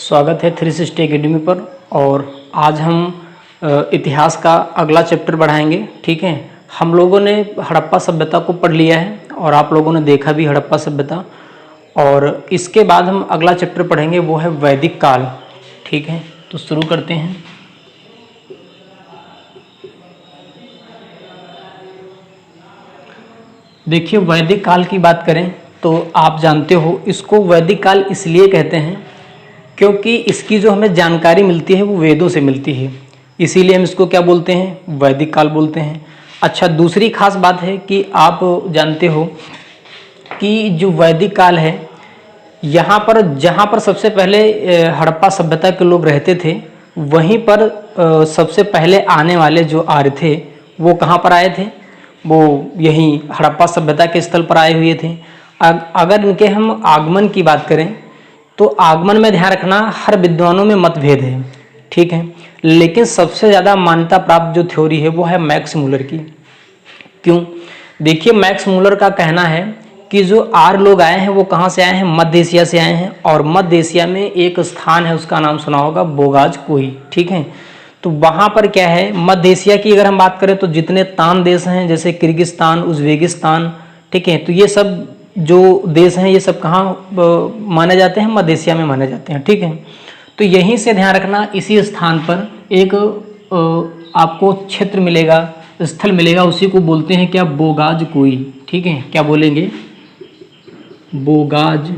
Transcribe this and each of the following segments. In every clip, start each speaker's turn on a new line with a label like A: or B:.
A: स्वागत है 360 एकेडमी पर। और आज हम इतिहास का अगला चैप्टर बढ़ाएंगे। ठीक है, हम लोगों ने हड़प्पा सभ्यता को पढ़ लिया है और आप लोगों ने देखा भी हड़प्पा सभ्यता। और इसके बाद हम अगला चैप्टर पढ़ेंगे, वो है वैदिक काल। ठीक है, तो शुरू करते हैं। देखिए, वैदिक काल की बात करें तो आप जानते हो इसको वैदिक काल इसलिए कहते हैं क्योंकि इसकी जो हमें जानकारी मिलती है वो वेदों से मिलती है, इसीलिए हम इसको क्या बोलते हैं, वैदिक काल बोलते हैं। अच्छा, दूसरी खास बात है कि आप जानते हो कि जो वैदिक काल है, यहाँ पर जहाँ पर सबसे पहले हड़प्पा सभ्यता के लोग रहते थे, वहीं पर सबसे पहले आने वाले जो आर्य थे वो कहाँ पर आए थे, वो यहीं हड़प्पा सभ्यता के स्थल पर आए हुए थे। अगर इनके हम आगमन की बात करें तो आगमन में ध्यान रखना, हर विद्वानों में मतभेद है। ठीक है, लेकिन सबसे ज़्यादा मान्यता प्राप्त जो थ्योरी है वो है मैक्स मूलर की। क्यों? देखिए, मैक्स मूलर का कहना है कि जो आर्य लोग आए हैं वो कहाँ से आए हैं, मध्य एशिया से आए हैं। और मध्य एशिया में एक स्थान है, उसका नाम सुना होगा, बोगाज कोई। ठीक है, तो वहाँ पर क्या है, मध्य एशिया की अगर हम बात करें तो जितने तान देश हैं, जैसे किर्गिस्तान, उज्बेकिस्तान, ठीक है, तो ये सब जो देश हैं ये सब कहाँ माने जाते हैं, मध्य एशिया में माने जाते हैं। ठीक है, तो यहीं से ध्यान रखना, इसी स्थान पर एक आपको क्षेत्र मिलेगा, स्थल मिलेगा, उसी को बोलते हैं क्या, बोगाज कोई। ठीक है, क्या बोलेंगे, बोगाज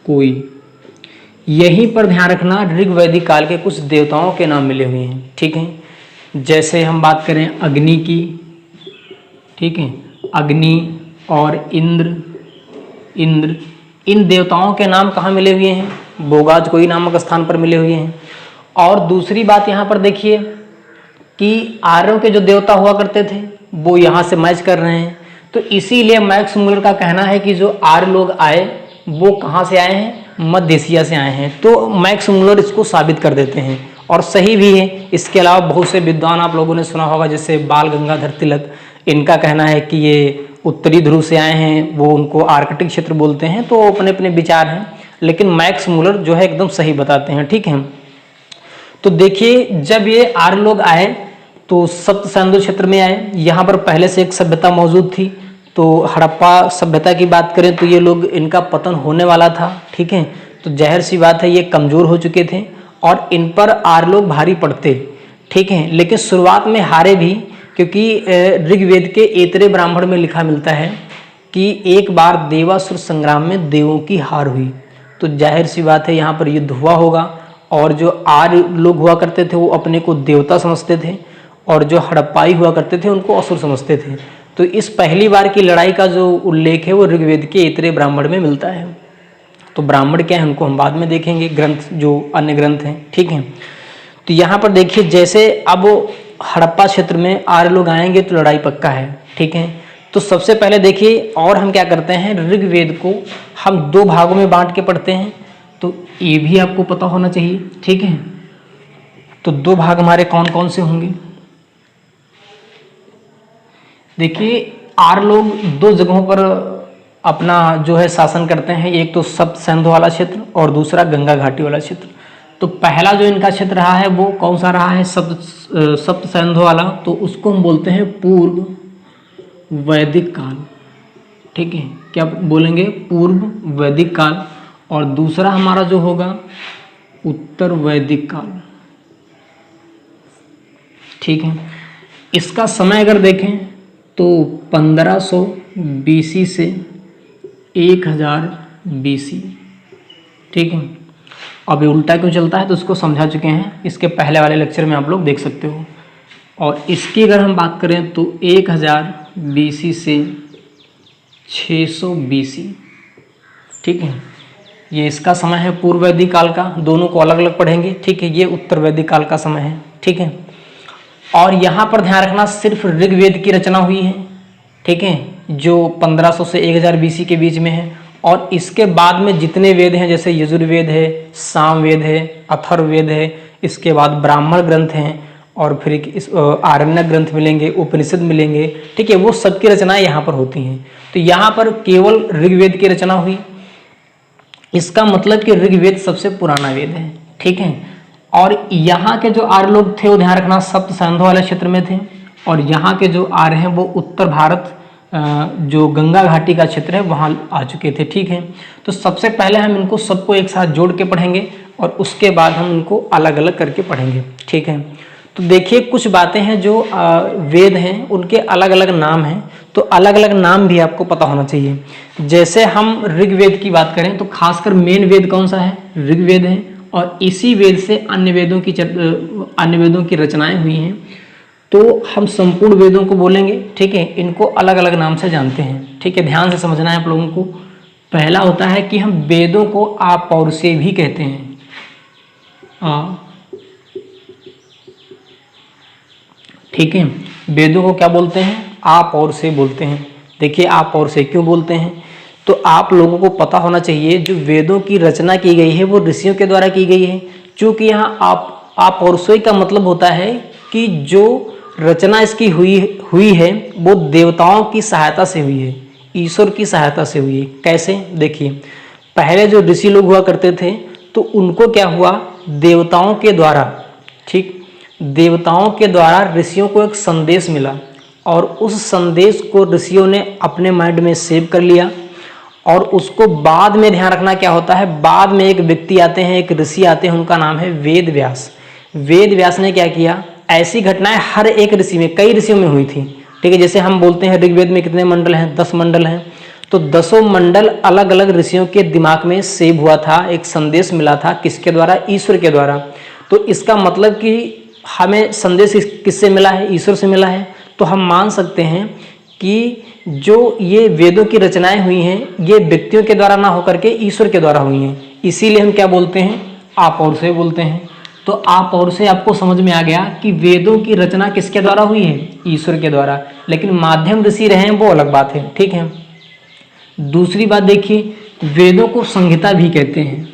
A: कोई। यहीं पर ध्यान रखना ऋग वैदिक काल के कुछ देवताओं के नाम मिले हुए हैं। ठीक है, जैसे हम बात करें अग्नि की, ठीक है, अग्नि और इंद्र, इन देवताओं के नाम कहाँ मिले हुए हैं, बोगाज कोई नामक स्थान पर मिले हुए हैं। और दूसरी बात यहाँ पर देखिए कि आर्यों के जो देवता हुआ करते थे वो यहाँ से मैच कर रहे हैं, तो इसीलिए मैक्स मूलर का कहना है कि जो आर्य लोग आए वो कहाँ से आए हैं, मध्य एशिया से आए हैं। तो मैक्स मूलर इसको साबित कर देते हैं और सही भी है। इसके अलावा बहुत से विद्वान आप लोगों ने सुना होगा, जैसे बाल गंगाधर तिलक, इनका कहना है कि ये उत्तरी ध्रुव से आए हैं, वो उनको आर्कटिक क्षेत्र बोलते हैं। तो अपने अपने विचार हैं, लेकिन मैक्स मूलर जो है एकदम सही बताते हैं। ठीक है, तो देखिए, जब ये आर्य लोग आए तो सप्त सिंधु क्षेत्र में आए। यहाँ पर पहले से एक सभ्यता मौजूद थी। तो हड़प्पा सभ्यता की बात करें तो ये लोग, इनका पतन होने वाला था। ठीक है, तो जाहिर सी बात है ये कमज़ोर हो चुके थे और इन पर आर्य लोग भारी पड़ते। ठीक है, लेकिन शुरुआत में हारे भी, क्योंकि ऋग्वेद के ऐतरेय ब्राह्मण में लिखा मिलता है कि एक बार देवासुर संग्राम में देवों की हार हुई। तो जाहिर सी बात है यहाँ पर युद्ध हुआ होगा, और जो आर्य लोग हुआ करते थे वो अपने को देवता समझते थे, और जो हड़प्पाई हुआ करते थे उनको असुर समझते थे। तो इस पहली बार की लड़ाई का जो उल्लेख है वो ऋग्वेद के ऐतरेय ब्राह्मण में मिलता है। तो ब्राह्मण क्या है उनको हम बाद में देखेंगे, ग्रंथ जो अन्य ग्रंथ हैं। ठीक है, तो यहाँ पर देखिए, जैसे अब हड़प्पा क्षेत्र में आर्य लोग आएंगे तो लड़ाई पक्का है। ठीक है, तो सबसे पहले देखिए, और हम क्या करते हैं, ऋग्वेद को हम दो भागों में बांट के पढ़ते हैं, तो ये भी आपको पता होना चाहिए। ठीक है, तो दो भाग हमारे कौन कौन से होंगे, देखिए, आर्य लोग दो जगहों पर अपना जो है शासन करते हैं, एक तो सप्त सिंधु वाला क्षेत्र और दूसरा गंगा घाटी वाला क्षेत्र। तो पहला जो इनका क्षेत्र रहा है वो कौन सा रहा है, सप्त सिंधु वाला, तो उसको हम बोलते हैं पूर्व वैदिक काल। ठीक है, क्या बोलेंगे, पूर्व वैदिक काल। और दूसरा हमारा जो होगा उत्तर वैदिक काल। ठीक है, इसका समय अगर देखें तो 1500 BC से 1000 BC। ठीक है, अब ये उल्टा क्यों चलता है तो उसको समझा चुके हैं, इसके पहले वाले लेक्चर में आप लोग देख सकते हो। और इसकी अगर हम बात करें तो 1000 BC से 600 BC। ठीक है, ये इसका समय है पूर्व वैदिक काल का, दोनों को अलग अलग पढ़ेंगे। ठीक है, ये उत्तर वैदिक काल का समय है। ठीक है, और यहाँ पर ध्यान रखना सिर्फ ऋग्वेद की रचना हुई है। ठीक है, जो 1500 से 1000 BC के बीच में है। और इसके बाद में जितने वेद हैं, जैसे यजुर्वेद है, सामवेद है, अथर्ववेद है, इसके बाद ब्राह्मण ग्रंथ हैं, और फिर इस आरण्यक ग्रंथ मिलेंगे, उपनिषद मिलेंगे। ठीक है, वो सबकी रचनाएं यहाँ पर होती हैं। तो यहाँ पर केवल ऋग्वेद की रचना हुई इसका मतलब कि ऋग्वेद सबसे पुराना वेद है, ठीक है। और यहाँ के जो आर्य लोग थे वो ध्यान रखना सप्त सिंधु वाले क्षेत्र में थे, और यहाँ के जो आर्य हैं वो उत्तर भारत जो गंगा घाटी का क्षेत्र है वहाँ आ चुके थे, ठीक है। तो सबसे पहले हम इनको सबको एक साथ जोड़ के पढ़ेंगे और उसके बाद हम इनको अलग अलग करके पढ़ेंगे, ठीक है। तो देखिए कुछ बातें हैं जो वेद हैं उनके अलग अलग नाम हैं, तो अलग अलग नाम भी आपको पता होना चाहिए। जैसे हम ऋग्वेद की बात करें तो खासकर मेन वेद कौन सा है, ऋग्वेद है, और इसी वेद से अन्य वेदों की रचनाएं हुई हैं। तो हम संपूर्ण वेदों को बोलेंगे, ठीक है। इनको अलग अलग नाम से जानते हैं, ठीक है। ध्यान से समझना है आप लोगों को। पहला होता है कि हम वेदों को आपौरुषेय भी कहते हैं, ठीक है। वेदों को क्या बोलते हैं, आपौरुषेय बोलते हैं। देखिए आपौरुषेय क्यों बोलते हैं, तो आप लोगों को पता होना चाहिए जो वेदों की रचना की गई है वो ऋषियों के द्वारा की गई है। क्योंकि यहाँ आपौरुषेय का मतलब होता है कि जो रचना इसकी हुई है वो देवताओं की सहायता से हुई है, ईश्वर की सहायता से हुई है। कैसे, देखिए पहले जो ऋषि लोग हुआ करते थे तो उनको क्या हुआ, देवताओं के द्वारा, ठीक, देवताओं के द्वारा ऋषियों को एक संदेश मिला, और उस संदेश को ऋषियों ने अपने माइंड में सेव कर लिया, और उसको बाद में ध्यान रखना क्या होता है, बाद में एक व्यक्ति आते हैं, एक ऋषि आते हैं, उनका नाम है वेद व्यास। वेद व्यास ने क्या किया, ऐसी घटनाएं हर एक ऋषि में, कई ऋषियों में हुई थी, ठीक है। जैसे हम बोलते हैं ऋग्वेद में कितने मंडल हैं, 10 मंडल हैं, तो 10 मंडल अलग अलग ऋषियों के दिमाग में सेव हुआ था, एक संदेश मिला था, किसके द्वारा, ईश्वर के द्वारा। तो इसका मतलब कि हमें संदेश किससे मिला है, ईश्वर से मिला है। तो हम मान सकते हैं कि जो ये वेदों की रचनाएं हुई हैं ये व्यक्तियों के द्वारा ना होकर के ईश्वर के द्वारा हुई हैं, इसीलिए हम क्या बोलते हैं, आपौरुषेय बोलते हैं। तो आपौरुषेय आपको समझ में आ गया कि वेदों की रचना किसके द्वारा हुई है, ईश्वर के द्वारा, लेकिन माध्यम ऋषि रहे हैं वो अलग बात है, ठीक है। दूसरी बात देखिए, वेदों को संहिता भी कहते हैं,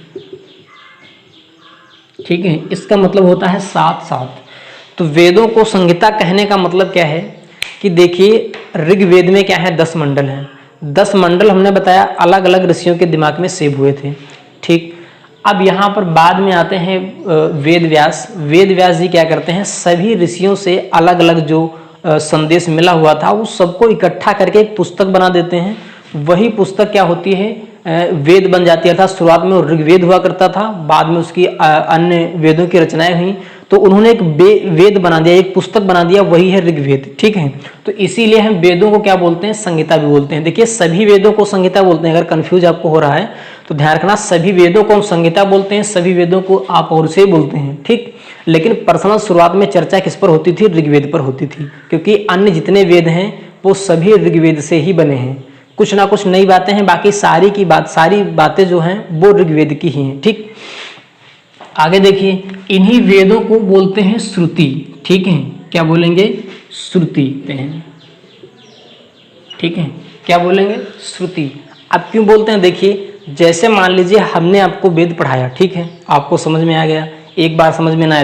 A: ठीक है। इसका मतलब होता है साथ साथ। तो वेदों को संहिता कहने का मतलब क्या है कि देखिए ऋग्वेद में क्या है, 10 मंडल हैं। 10 मंडल हमने बताया अलग अलग ऋषियों के दिमाग में सेव हुए थे, ठीक। अब यहाँ पर बाद में आते हैं वेद व्यास। वेद व्यास जी क्या करते हैं, सभी ऋषियों से अलग अलग जो संदेश मिला हुआ था वो सबको इकट्ठा करके एक पुस्तक बना देते हैं। वही पुस्तक क्या होती है, वेद बन जाती है। अर्थात शुरुआत में ऋग्वेद हुआ करता था, बाद में उसकी अन्य वेदों की रचनाएं हुई, तो उन्होंने एक वेद बना दिया, एक पुस्तक बना दिया, वही है ऋग्वेद, ठीक है। तो इसीलिए हम वेदों को क्या बोलते हैं, संहिता भी बोलते हैं। देखिए सभी वेदों को संहिता बोलते हैं, अगर कंफ्यूज आपको हो रहा है तो ध्यान रखना, सभी वेदों को हम संहिता बोलते हैं, सभी वेदों को आपौरुषेय बोलते हैं, ठीक। लेकिन पर्सनल शुरुआत में चर्चा किस पर होती थी, ऋग्वेद पर होती थी, क्योंकि अन्य जितने वेद हैं वो सभी ऋग्वेद से ही बने हैं। कुछ ना कुछ नई बातें हैं, बाकी सारी बातें जो हैं वो ऋग्वेद की ही हैं, ठीक। आगे देखिए, इन्हीं वेदों को बोलते हैं श्रुति, ठीक है। क्या बोलेंगे, श्रुति हैं, ठीक है। क्या बोलेंगे, श्रुति। अब क्यों बोलते हैं, देखिए जैसे मान लीजिए हमने आपको वेद पढ़ाया, ठीक है, आपको समझ में आ गया, एक बार समझ में ना आए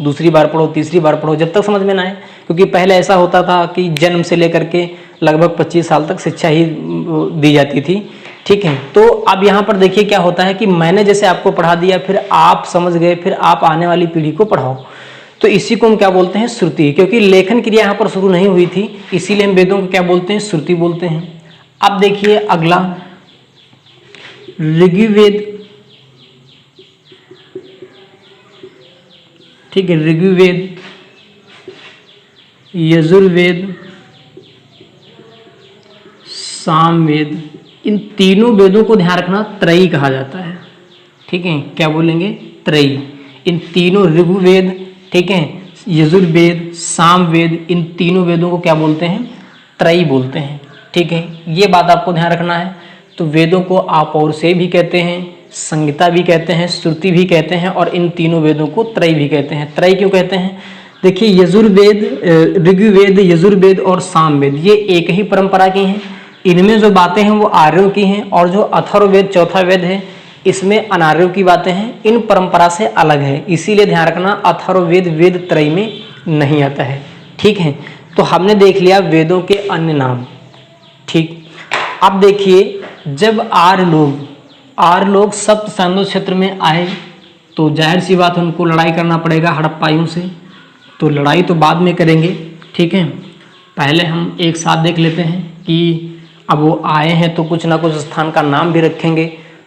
A: दूसरी बार पढ़ो, तीसरी बार पढ़ो, जब तक समझ में ना आए। क्योंकि पहले ऐसा होता था कि जन्म से लेकर के लगभग 25 साल तक शिक्षा ही दी जाती थी, ठीक है। तो अब यहाँ पर देखिए क्या होता है कि मैंने जैसे आपको पढ़ा दिया, फिर आप समझ गए, फिर आप आने वाली पीढ़ी को पढ़ाओ, तो इसी को हम क्या बोलते हैं, श्रुति। क्योंकि लेखन क्रिया यहाँ पर शुरू नहीं हुई थी, इसीलिए हम वेदों को क्या बोलते हैं, श्रुति बोलते हैं। अब देखिए अगला ऋग्वेद, ठीक है। ऋग्वेद, यजुर्वेद, सामवेद, इन तीनों वेदों को ध्यान रखना त्रयी कहा जाता है, ठीक है। क्या बोलेंगे, त्रयी। इन तीनों ऋग्वेद, ठीक है, यजुर्वेद, सामवेद, इन तीनों वेदों को क्या बोलते हैं, त्रयी बोलते हैं, ठीक है। ये बात आपको ध्यान रखना है। तो वेदों को आपौरुषेय भी कहते हैं, संहिता भी कहते हैं, श्रुति भी कहते हैं, और इन तीनों वेदों को त्रयी भी कहते हैं। त्रयी क्यों कहते हैं, देखिए यजुर्वेद, ऋग्वेद, यजुर्वेद और सामवेद ये एक ही परंपरा की हैं। इनमें जो बातें हैं वो आर्यों की हैं, और जो अथर्ववेद चौथा वेद है इसमें अनार्यों की बातें हैं, इन परंपरा से अलग है। इसीलिए ध्यान रखना अथर्ववेद वेद त्रयी में नहीं आता है, ठीक है। तो हमने देख लिया वेदों के अन्य नाम, ठीक। अब देखिए जब आर्य लोग आर्य लोग सप्त सिंधु क्षेत्र में आए तो जाहिर सी बात है उनको लड़ाई करना पड़ेगा हड़प्पाइयों से। तो लड़ाई तो बाद में करेंगे, ठीक है। पहले हम एक साथ देख लेते हैं कि अब वो आए हैं तो कुछ ना कुछ स्थान का नाम भी रखेंगे।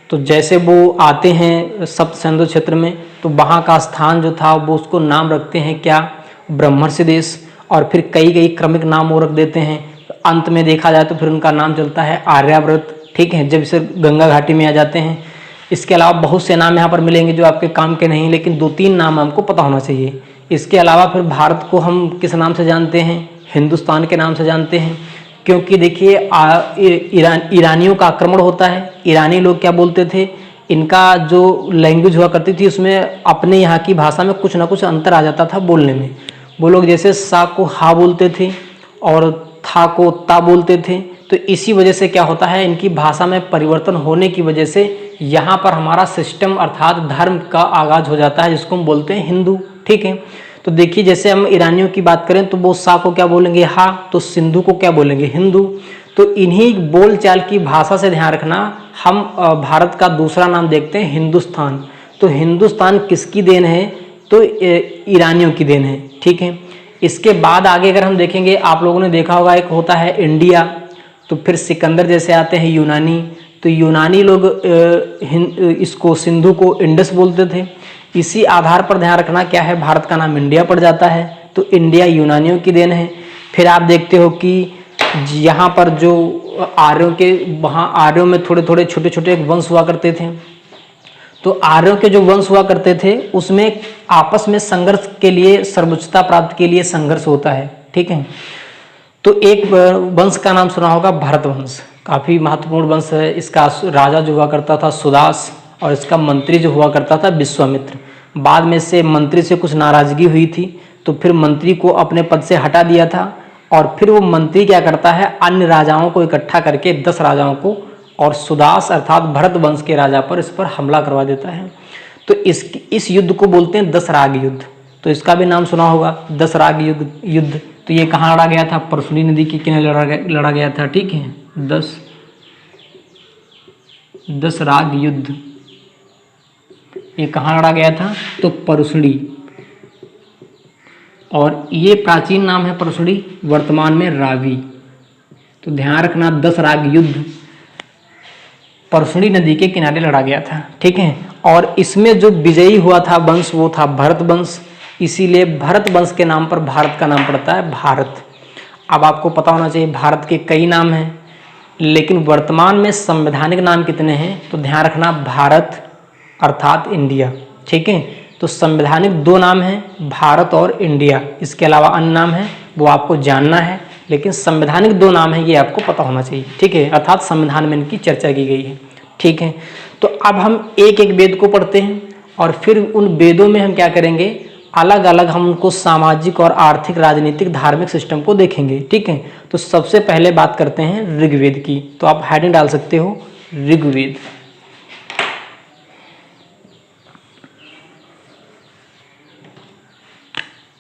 A: तो जैसे वो आते हैं सप्त सिंधु क्षेत्र में तो वहाँ का स्थान जो था वो उसको नाम रखते हैं क्या, ब्रह्मर्षि देश। और फिर कई कई क्रमिक नाम वो रख देते हैं। अंत में देखा जाए तो फिर उनका नाम चलता है आर्यावर्त, ठीक है, जब इसे गंगा घाटी में आ जाते हैं। इसके अलावा बहुत से नाम यहाँ पर मिलेंगे जो आपके काम के नहीं, लेकिन 2-3 नाम हमको पता होना चाहिए। इसके अलावा फिर भारत को हम किस नाम से जानते हैं, हिंदुस्तान के नाम से जानते हैं, क्योंकि देखिए ईरानियों का आक्रमण होता है। ईरानी लोग क्या बोलते थे, इनका जो लैंग्वेज हुआ करती थी उसमें अपने यहाँ की भाषा में कुछ ना कुछ अंतर आ जाता था बोलने में। वो लोग जैसे सा को हा बोलते थे और था को ता बोलते थे। तो इसी वजह से क्या होता है, इनकी भाषा में परिवर्तन होने की वजह से यहाँ पर हमारा सिस्टम अर्थात धर्म का आगाज हो जाता है, जिसको हम बोलते हैं हिंदू, ठीक है। तो देखिए जैसे हम ईरानियों की बात करें तो वो सा को क्या बोलेंगे, हा, तो सिंधु को क्या बोलेंगे, हिंदू। तो इन्हीं बोलचाल की भाषा से ध्यान रखना, हम भारत का दूसरा नाम देखते हैं हिंदुस्तान। तो हिंदुस्तान किसकी देन है, तो ईरानियों की देन है, ठीक है। इसके बाद आगे अगर हम देखेंगे, आप लोगों ने देखा होगा एक होता है इंडिया, तो फिर सिकंदर जैसे आते हैं यूनानी। तो यूनानी लोग इसको सिंधु को इंडस बोलते थे। इसी आधार पर ध्यान रखना क्या है, भारत का नाम इंडिया पड़ जाता है, तो इंडिया यूनानियों की देन है। फिर आप देखते हो कि यहाँ पर जो आर्यों के, वहाँ आर्यों में थोड़े थोड़े छोटे छोटे वंश हुआ करते थे। तो आर्यों के जो वंश हुआ करते थे उसमें आपस में संघर्ष के लिए, सर्वोच्चता प्राप्त के लिए संघर्ष होता है, ठीक है। तो एक वंश का नाम सुना होगा भरत वंश, काफ़ी महत्वपूर्ण वंश है। इसका राजा जो हुआ करता था सुदास, और इसका मंत्री जो हुआ करता था विश्वामित्र। बाद में से मंत्री से कुछ नाराजगी हुई थी तो फिर मंत्री को अपने पद से हटा दिया था, और फिर वो मंत्री क्या करता है, अन्य राजाओं को इकट्ठा करके 10 राजाओं को और सुदास अर्थात भरत वंश के राजा पर इस पर हमला करवा देता है। तो इस युद्ध को बोलते हैं 10 राग युद्ध। तो इसका भी नाम सुना होगा 10 राग युद्ध। तो ये कहाँ लड़ा गया था, परसुनी नदी के किनारे लड़ा गया था, ठीक है। 10 राग युद्ध ये कहाँ लड़ा गया था, तो परसुनी। और ये प्राचीन नाम है परसुनी, वर्तमान में रावी। तो ध्यान रखना 10 राग युद्ध परसुनी नदी के किनारे लड़ा गया था, ठीक है। और इसमें जो विजयी हुआ था वंश वो था भरत वंश, इसीलिए भरत वंश के नाम पर भारत का नाम पड़ता है भारत। अब आपको पता होना चाहिए भारत के कई नाम हैं, लेकिन वर्तमान में संवैधानिक नाम कितने हैं, तो ध्यान रखना भारत अर्थात इंडिया, ठीक है। तो संवैधानिक 2 नाम हैं, भारत और इंडिया। इसके अलावा अन्य नाम हैं वो आपको जानना है, लेकिन संवैधानिक 2 नाम हैं ये आपको पता होना चाहिए, ठीक है। अर्थात संविधान में इनकी चर्चा की गई है, ठीक है। तो अब हम एक एक वेद को पढ़ते हैं और फिर उन वेदों में हम क्या करेंगे, अलग अलग हम उनको सामाजिक और आर्थिक, राजनीतिक, धार्मिक सिस्टम को देखेंगे, ठीक है। तो सबसे पहले बात करते हैं ऋग्वेद की। तो आप हेडिंग डाल सकते हो ऋग्वेद।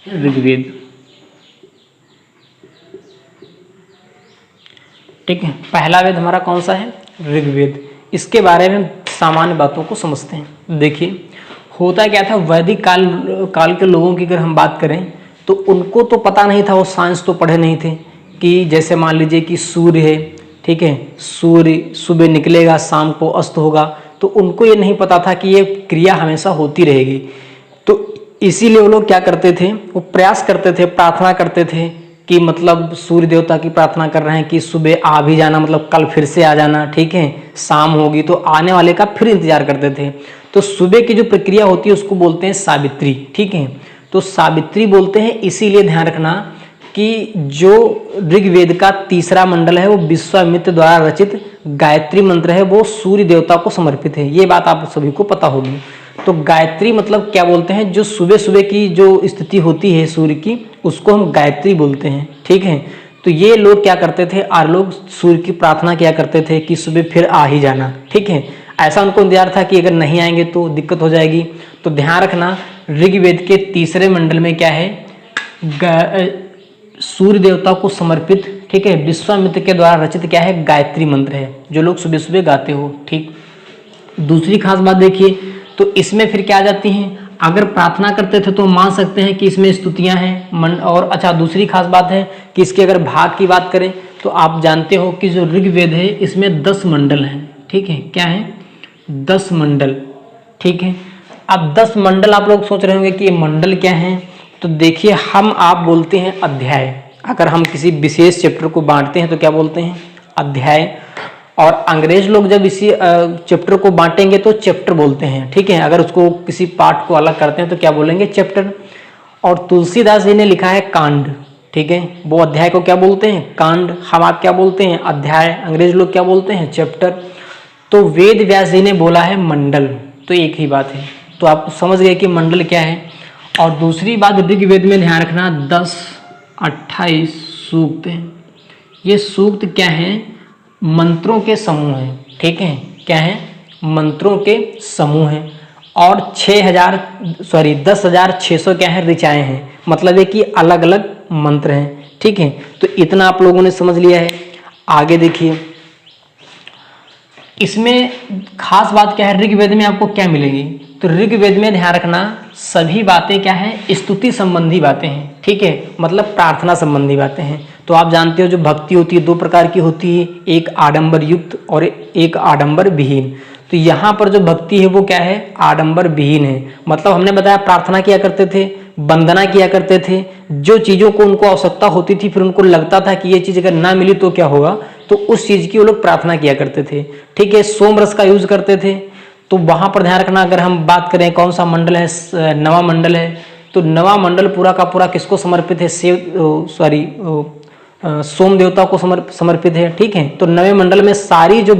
A: ऋग्वेद, ठीक है। पहला वेद हमारा कौन सा है, ऋग्वेद। इसके बारे में सामान्य बातों को समझते हैं। देखिए होता क्या था, वैदिक काल के लोगों की अगर हम बात करें तो उनको तो पता नहीं था, वो साइंस तो पढ़े नहीं थे, कि जैसे मान लीजिए कि सूर्य है, ठीक है, सूर्य सुबह निकलेगा शाम को अस्त होगा, तो उनको ये नहीं पता था कि ये क्रिया हमेशा होती रहेगी। तो इसीलिए वो लोग क्या करते थे, वो प्रयास करते थे, प्रार्थना करते थे कि मतलब सूर्य देवता की प्रार्थना कर रहे हैं कि सुबह आ भी जाना, मतलब कल फिर से आ जाना, ठीक है, शाम होगी तो आने वाले का फिर इंतजार करते थे। तो सुबह की जो प्रक्रिया होती है उसको बोलते हैं सावित्री, ठीक है। तो सावित्री बोलते हैं, इसीलिए ध्यान रखना कि जो ऋग्वेद का 3रा मंडल है वो विश्वामित्र द्वारा रचित गायत्री मंत्र है, वो सूर्य देवता को समर्पित है। ये बात आप सभी को पता होगी। तो गायत्री मतलब क्या बोलते हैं, जो सुबह सुबह की जो स्थिति होती है सूर्य की, उसको हम गायत्री बोलते हैं, ठीक है। तो ये लोग क्या करते थे, आर्य लोग सूर्य की प्रार्थना किया करते थे कि सुबह फिर आ ही जाना, ठीक है। ऐसा उनको इंतजार था कि अगर नहीं आएंगे तो दिक्कत हो जाएगी। तो ध्यान रखना ऋग्वेद के 3रे मंडल में क्या है, सूर्य देवता को समर्पित, ठीक है, विश्वामित्र के द्वारा रचित क्या है, गायत्री मंत्र है, जो लोग सुबह सुबह गाते हो, ठीक। दूसरी खास बात देखिए, तो इसमें फिर क्या आ जाती हैं, अगर प्रार्थना करते थे तो मान सकते हैं कि इसमें स्तुतियां हैं और अच्छा दूसरी खास बात है कि इसके अगर भाग की बात करें तो आप जानते हो कि जो ऋग्वेद है इसमें 10 मंडल हैं, ठीक है, क्या है 10 मंडल, ठीक है। अब 10 मंडल आप लोग सोच रहे होंगे कि ये मंडल क्या है, तो देखिए हम आप बोलते हैं अध्याय, अगर हम किसी विशेष चैप्टर को बांटते हैं तो क्या बोलते हैं अध्याय, और अंग्रेज लोग जब इसी चैप्टर को बांटेंगे तो चैप्टर बोलते हैं, ठीक है, अगर उसको किसी पार्ट को अलग करते हैं तो क्या बोलेंगे चैप्टर। और तुलसीदास जी ने लिखा है कांड, ठीक है, वो अध्याय को क्या बोलते हैं कांड, हम आप क्या बोलते हैं अध्याय, अंग्रेज लोग क्या बोलते हैं चैप्टर। तो वेद व्यास जी ने बोला है मंडल, तो एक ही बात है, तो आप समझ गए कि मंडल क्या है। और दूसरी बात ऋग्वेद में ध्यान रखना 10-28 सूक्त हैं, ये सूक्त क्या है मंत्रों के समूह हैं, ठीक है, क्या है मंत्रों के समूह हैं। और 10,600 क्या है ऋचाएँ हैं, मतलब है कि अलग अलग मंत्र हैं, ठीक है। तो इतना आप लोगों ने समझ लिया है। आगे देखिए इसमें खास बात क्या है, ऋग्वेद में आपको क्या मिलेगी, तो ऋग्वेद में ध्यान रखना सभी बातें क्या है स्तुति संबंधी बातें हैं, ठीक है, मतलब प्रार्थना संबंधी बातें हैं। तो आप जानते हो जो भक्ति होती है 2 प्रकार की होती है, एक आडंबर युक्त और एक आडंबर विहीन। तो यहाँ पर जो भक्ति है वो क्या है आडंबर विहीन है, मतलब हमने बताया प्रार्थना किया करते थे, वंदना किया करते थे, जो चीज़ों को उनको आवश्यकता होती थी फिर उनको लगता था कि ये चीज़ अगर ना मिली तो क्या होगा, तो उस चीज़ की वो लोग प्रार्थना किया करते थे, ठीक है। सोम रस का यूज करते थे, तो वहाँ पर ध्यान रखना अगर हम बात करें कौन सा मंडल है नवा मंडल है, तो नवा मंडल पूरा का पूरा किसको समर्पित है सोम देवता को समर्पित है, ठीक है। तो नवे मंडल में सारी जो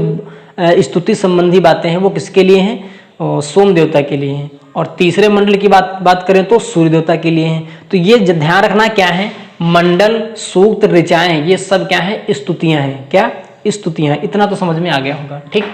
A: स्तुति संबंधी बातें हैं वो किसके लिए हैं सोम देवता के लिए हैं। और तीसरे मंडल की बात करें तो सूर्य देवता के लिए हैं। तो ये ध्यान रखना क्या है मंडल सूक्त ऋचाएं ये सब क्या है स्तुतियां हैं, क्या स्तुतियां हैं, इतना तो समझ में आ गया होगा, ठीक।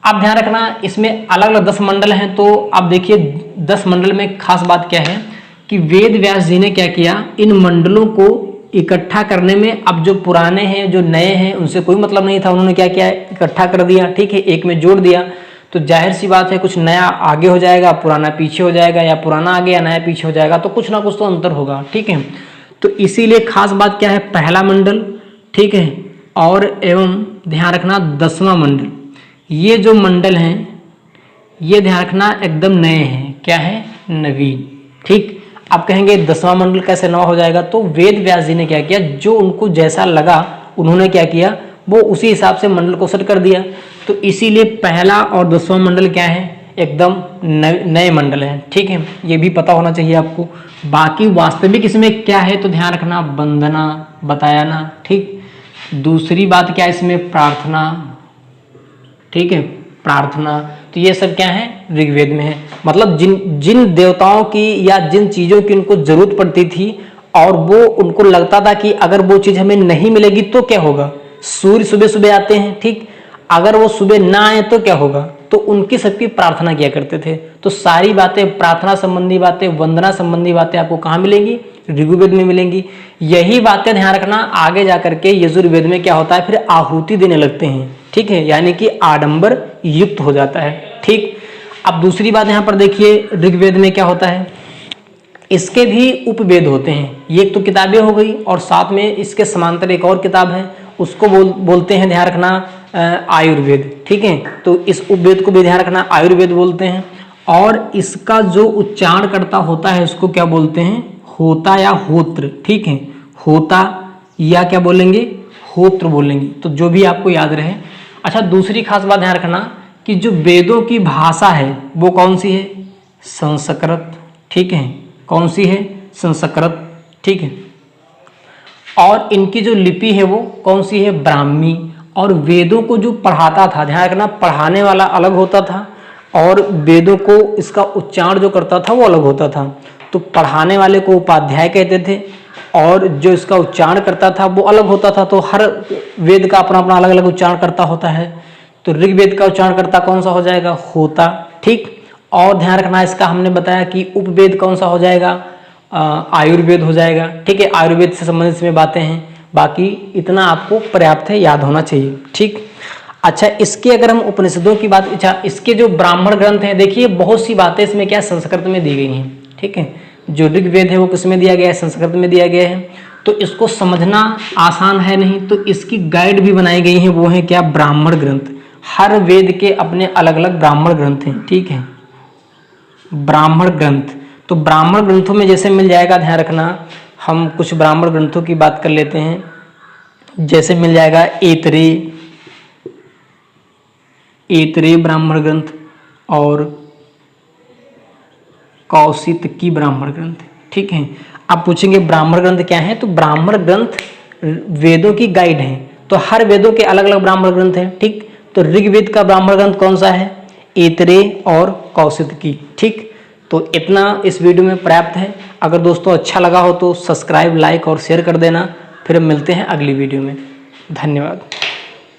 A: अब ध्यान रखना इसमें अलग अलग 10 मंडल हैं, तो आप देखिए 10 मंडल में खास बात क्या है कि वेद व्यास जी ने क्या किया इन मंडलों को इकट्ठा करने में, अब जो पुराने हैं जो नए हैं उनसे कोई मतलब नहीं था, उन्होंने क्या किया इकट्ठा कर दिया, ठीक है, एक में जोड़ दिया। तो जाहिर सी बात है कुछ नया आगे हो जाएगा पुराना पीछे हो जाएगा, या पुराना आगे या नया पीछे हो जाएगा, तो कुछ ना कुछ तो अंतर होगा, ठीक है। तो इसीलिए खास बात क्या है पहला मंडल, ठीक है, और एवं ध्यान रखना 10वां मंडल, ये जो मंडल हैं ये ध्यान रखना एकदम नए हैं, क्या है नवीन, ठीक। आप कहेंगे 10वां मंडल कैसे नवा हो जाएगा, तो वेद व्यास जी ने क्या किया जो उनको जैसा लगा उन्होंने क्या किया वो उसी हिसाब से मंडल को सेट कर दिया। तो इसीलिए पहला और 10वां मंडल क्या है एकदम नए मंडल हैं, ठीक है, ये भी पता होना चाहिए आपको। बाकी वास्तविक इसमें क्या है तो ध्यान रखना वंदना बताया ना, ठीक। दूसरी बात क्या है इसमें प्रार्थना, ठीक है, प्रार्थना, तो ये सब क्या है ऋग्वेद में है। मतलब जिन देवताओं की या जिन चीज़ों की उनको जरूरत पड़ती थी और वो उनको लगता था कि अगर वो चीज़ हमें नहीं मिलेगी तो क्या होगा, सूर्य सुबह सुबह आते हैं, ठीक, अगर वो सुबह ना आए तो क्या होगा, तो उनकी सबकी प्रार्थना किया करते थे। तो सारी बातें प्रार्थना संबंधी बातें वंदना संबंधी बातें आपको कहाँ मिलेंगी ऋग्वेद में मिलेंगी। यही बातें ध्यान रखना आगे जाकर के यजुर्वेद में क्या होता है फिर आहुति देने लगते हैं, ठीक है, यानी कि आडंबर युक्त हो जाता है, ठीक। अब दूसरी बात यहाँ पर देखिए ऋग्वेद में क्या होता है इसके भी उपवेद होते हैं, ये एक तो किताबें हो गई और साथ में इसके समांतर एक और किताब है उसको बोलते हैं ध्यान रखना आयुर्वेद, ठीक है। तो इस उपवेद को भी ध्यान रखना आयुर्वेद बोलते हैं। और इसका जो उच्चारण करता होता है उसको क्या बोलते हैं होता या होत्र, ठीक है, होता या क्या बोलेंगे होत्र बोलेंगे, तो जो भी आपको याद रहे। अच्छा दूसरी खास बात ध्यान रखना कि जो वेदों की भाषा है वो कौन सी है संस्कृत, ठीक है, कौन सी है संस्कृत, ठीक है। और इनकी जो लिपि है वो कौन सी है ब्राह्मी। और वेदों को जो पढ़ाता था ध्यान रखना पढ़ाने वाला अलग होता था और वेदों को इसका उच्चारण जो करता था वो अलग होता था। तो पढ़ाने वाले को उपाध्याय कहते थे और जो इसका उच्चारण करता था वो अलग होता था। तो हर वेद का अपना अपना अलग अलग उच्चारण करता होता है। तो ऋग्वेद का उच्चारण करता कौन सा हो जाएगा होता, ठीक। और ध्यान रखना इसका हमने बताया कि उपवेद कौन सा हो जाएगा आयुर्वेद हो जाएगा, ठीक है। आयुर्वेद से संबंधित इसमें बातें हैं, बाकी इतना आपको पर्याप्त है याद होना चाहिए, ठीक। अच्छा, इसके अगर हम उपनिषदों की बात, अच्छा इसके जो ब्राह्मण ग्रंथ हैं, देखिए बहुत सी बातें इसमें क्या संस्कृत में दी गई हैं, ठीक है। जो ऋग्वेद है वो किस में दिया गया है, संस्कृत में दिया गया है, तो इसको समझना आसान है नहीं, तो इसकी गाइड भी बनाई गई है, वो है क्या, ब्राह्मण ग्रंथ। हर वेद के अपने अलग अलग ब्राह्मण ग्रंथ हैं, ठीक है, ब्राह्मण ग्रंथ। तो ब्राह्मण ग्रंथों में जैसे मिल जाएगा, ध्यान रखना, हम कुछ ब्राह्मण ग्रंथों की बात कर लेते हैं, जैसे मिल जाएगा ऐतरेय ब्राह्मण ग्रंथ और कौशितकी ब्राह्मण ग्रंथ, ठीक है। आप पूछेंगे ब्राह्मण ग्रंथ क्या है, तो ब्राह्मण ग्रंथ वेदों की गाइड है, तो हर वेदों के अलग अलग ब्राह्मण ग्रंथ हैं, ठीक। तो ऋग्वेद का ब्राह्मण ग्रंथ कौन सा है, ऐतरेय और कौशितकी, ठीक। तो इतना इस वीडियो में पर्याप्त है। अगर दोस्तों अच्छा लगा हो तो सब्सक्राइब, लाइक और शेयर कर देना। फिर हम मिलते हैं अगली वीडियो में। धन्यवाद।